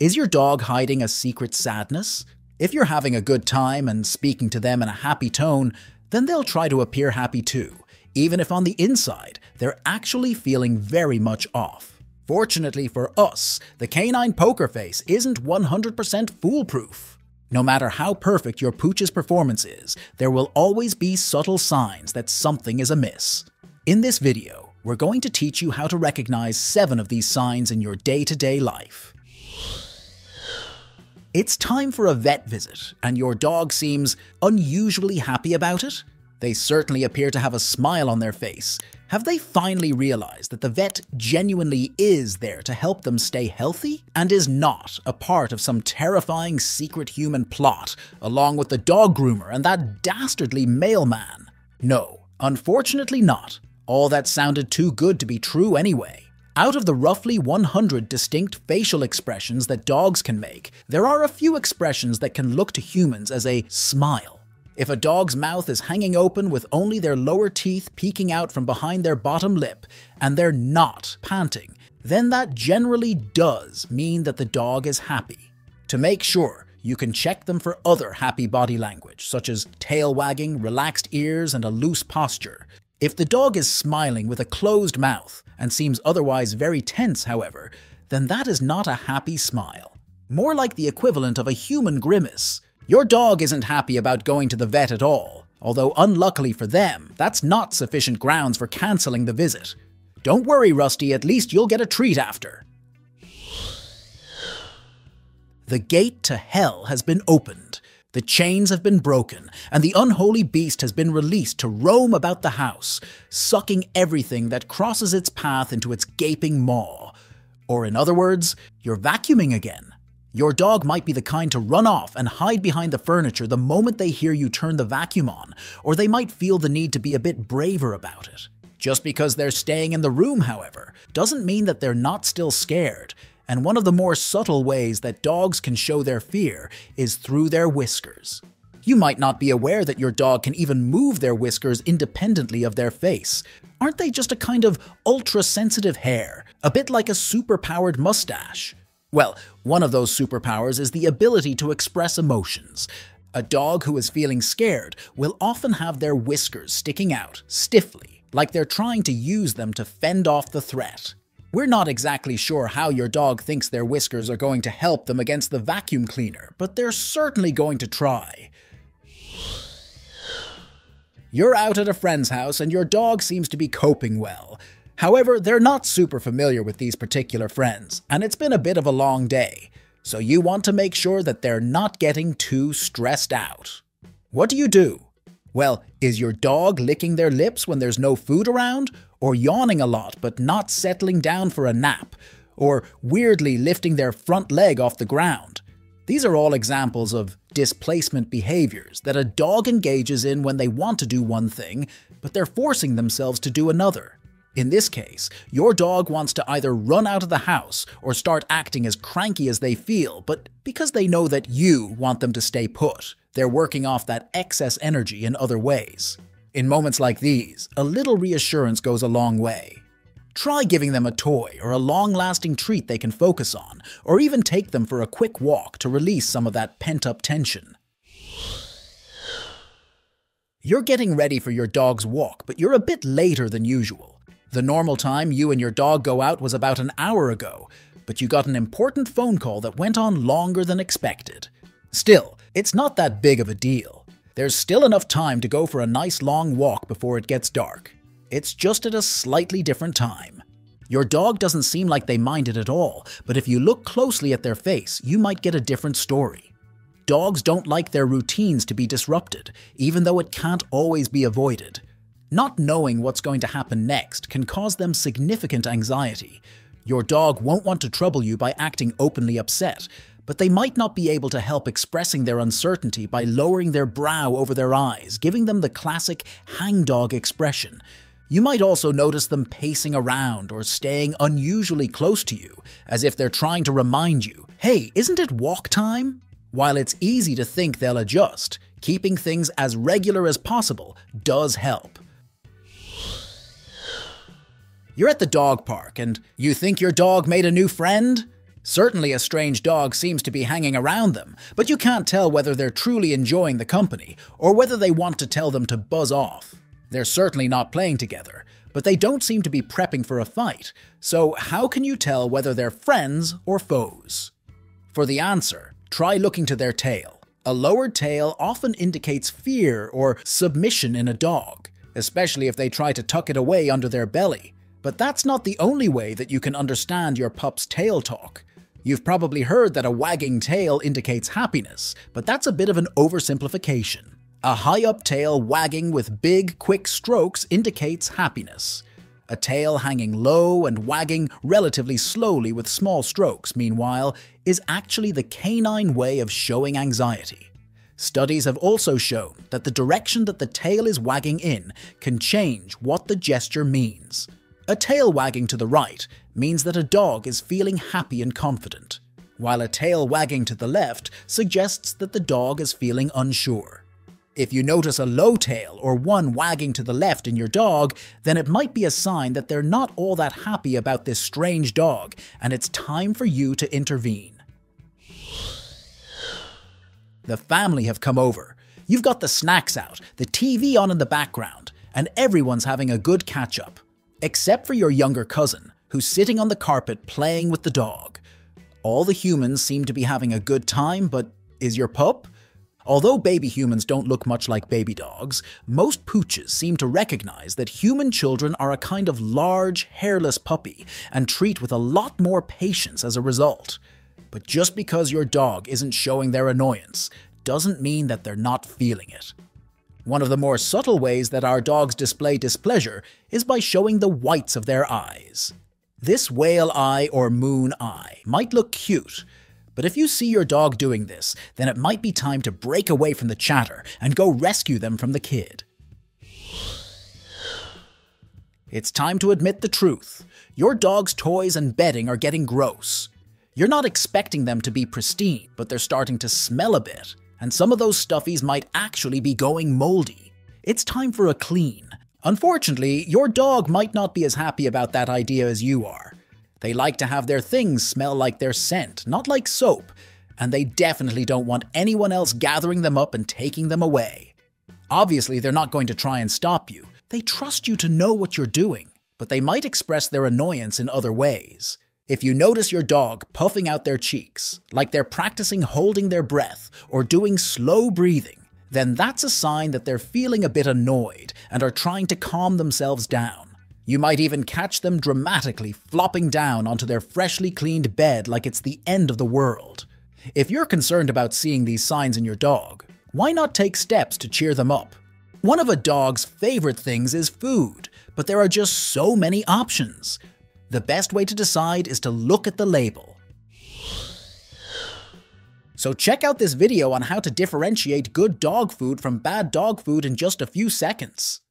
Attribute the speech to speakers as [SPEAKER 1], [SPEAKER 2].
[SPEAKER 1] Is your dog hiding a secret sadness? If you're having a good time and speaking to them in a happy tone, then they'll try to appear happy too, even if on the inside they're actually feeling very much off. Fortunately for us, the canine poker face isn't 100% foolproof. No matter how perfect your pooch's performance is, there will always be subtle signs that something is amiss. In this video, we're going to teach you how to recognize 7 of these signs in your day-to-day life. It's time for a vet visit, and your dog seems unusually happy about it. They certainly appear to have a smile on their face. Have they finally realized that the vet genuinely is there to help them stay healthy and is not a part of some terrifying secret human plot along with the dog groomer and that dastardly mailman? No, unfortunately not. All that sounded too good to be true anyway. Out of the roughly 100 distinct facial expressions that dogs can make, there are a few expressions that can look to humans as a smile. If a dog's mouth is hanging open with only their lower teeth peeking out from behind their bottom lip, and they're not panting, then that generally does mean that the dog is happy. To make sure, you can check them for other happy body language, such as tail wagging, relaxed ears, and a loose posture. If the dog is smiling with a closed mouth and seems otherwise very tense, however, then that is not a happy smile. More like the equivalent of a human grimace. Your dog isn't happy about going to the vet at all, although unluckily for them, that's not sufficient grounds for cancelling the visit. Don't worry, Rusty, at least you'll get a treat after. The gate to hell has been opened. The chains have been broken, and the unholy beast has been released to roam about the house, sucking everything that crosses its path into its gaping maw. Or in other words, you're vacuuming again. Your dog might be the kind to run off and hide behind the furniture the moment they hear you turn the vacuum on, or they might feel the need to be a bit braver about it. Just because they're staying in the room, however, doesn't mean that they're not still scared. And one of the more subtle ways that dogs can show their fear is through their whiskers. You might not be aware that your dog can even move their whiskers independently of their face. Aren't they just a kind of ultra-sensitive hair, a bit like a super-powered mustache? Well, one of those superpowers is the ability to express emotions. A dog who is feeling scared will often have their whiskers sticking out stiffly, like they're trying to use them to fend off the threat. We're not exactly sure how your dog thinks their whiskers are going to help them against the vacuum cleaner, but they're certainly going to try. You're out at a friend's house and your dog seems to be coping well. However, they're not super familiar with these particular friends, and it's been a bit of a long day, so you want to make sure that they're not getting too stressed out. What do you do? Well, is your dog licking their lips when there's no food around, or yawning a lot but not settling down for a nap, or weirdly lifting their front leg off the ground? These are all examples of displacement behaviors that a dog engages in when they want to do one thing, but they're forcing themselves to do another. In this case, your dog wants to either run out of the house or start acting as cranky as they feel, but because they know that you want them to stay put, they're working off that excess energy in other ways. In moments like these, a little reassurance goes a long way. Try giving them a toy or a long-lasting treat they can focus on, or even take them for a quick walk to release some of that pent-up tension. You're getting ready for your dog's walk, but you're a bit later than usual. The normal time you and your dog go out was about an hour ago, but you got an important phone call that went on longer than expected. Still, it's not that big of a deal. There's still enough time to go for a nice long walk before it gets dark. It's just at a slightly different time. Your dog doesn't seem like they mind it at all, but if you look closely at their face, you might get a different story. Dogs don't like their routines to be disrupted, even though it can't always be avoided. Not knowing what's going to happen next can cause them significant anxiety. Your dog won't want to trouble you by acting openly upset, but they might not be able to help expressing their uncertainty by lowering their brow over their eyes, giving them the classic hangdog expression. You might also notice them pacing around or staying unusually close to you, as if they're trying to remind you, hey, isn't it walk time? While it's easy to think they'll adjust, keeping things as regular as possible does help. You're at the dog park and you think your dog made a new friend? Certainly a strange dog seems to be hanging around them, but you can't tell whether they're truly enjoying the company or whether they want to tell them to buzz off. They're certainly not playing together, but they don't seem to be prepping for a fight, so how can you tell whether they're friends or foes? For the answer, try looking to their tail. A lowered tail often indicates fear or submission in a dog, especially if they try to tuck it away under their belly. But that's not the only way that you can understand your pup's tail talk. You've probably heard that a wagging tail indicates happiness, but that's a bit of an oversimplification. A high-up tail wagging with big, quick strokes indicates happiness. A tail hanging low and wagging relatively slowly with small strokes, meanwhile, is actually the canine way of showing anxiety. Studies have also shown that the direction that the tail is wagging in can change what the gesture means. A tail wagging to the right means that a dog is feeling happy and confident, while a tail wagging to the left suggests that the dog is feeling unsure. If you notice a low tail or one wagging to the left in your dog, then it might be a sign that they're not all that happy about this strange dog, and it's time for you to intervene. The family have come over. You've got the snacks out, the TV on in the background, and everyone's having a good catch-up. Except for your younger cousin, who's sitting on the carpet playing with the dog. All the humans seem to be having a good time, but is your pup? Although baby humans don't look much like baby dogs, most pooches seem to recognize that human children are a kind of large, hairless puppy and treat with a lot more patience as a result. But just because your dog isn't showing their annoyance doesn't mean that they're not feeling it. One of the more subtle ways that our dogs display displeasure is by showing the whites of their eyes. This whale eye or moon eye might look cute, but if you see your dog doing this, then it might be time to break away from the chatter and go rescue them from the kid. It's time to admit the truth. Your dog's toys and bedding are getting gross. You're not expecting them to be pristine, but they're starting to smell a bit, and some of those stuffies might actually be going moldy. It's time for a clean. Unfortunately, your dog might not be as happy about that idea as you are. They like to have their things smell like their scent, not like soap, and they definitely don't want anyone else gathering them up and taking them away. Obviously, they're not going to try and stop you. They trust you to know what you're doing, but they might express their annoyance in other ways. If you notice your dog puffing out their cheeks, like they're practicing holding their breath or doing slow breathing, then that's a sign that they're feeling a bit annoyed and are trying to calm themselves down. You might even catch them dramatically flopping down onto their freshly cleaned bed like it's the end of the world. If you're concerned about seeing these signs in your dog, why not take steps to cheer them up? One of a dog's favorite things is food, but there are just so many options. The best way to decide is to look at the label. So check out this video on how to differentiate good dog food from bad dog food in just a few seconds.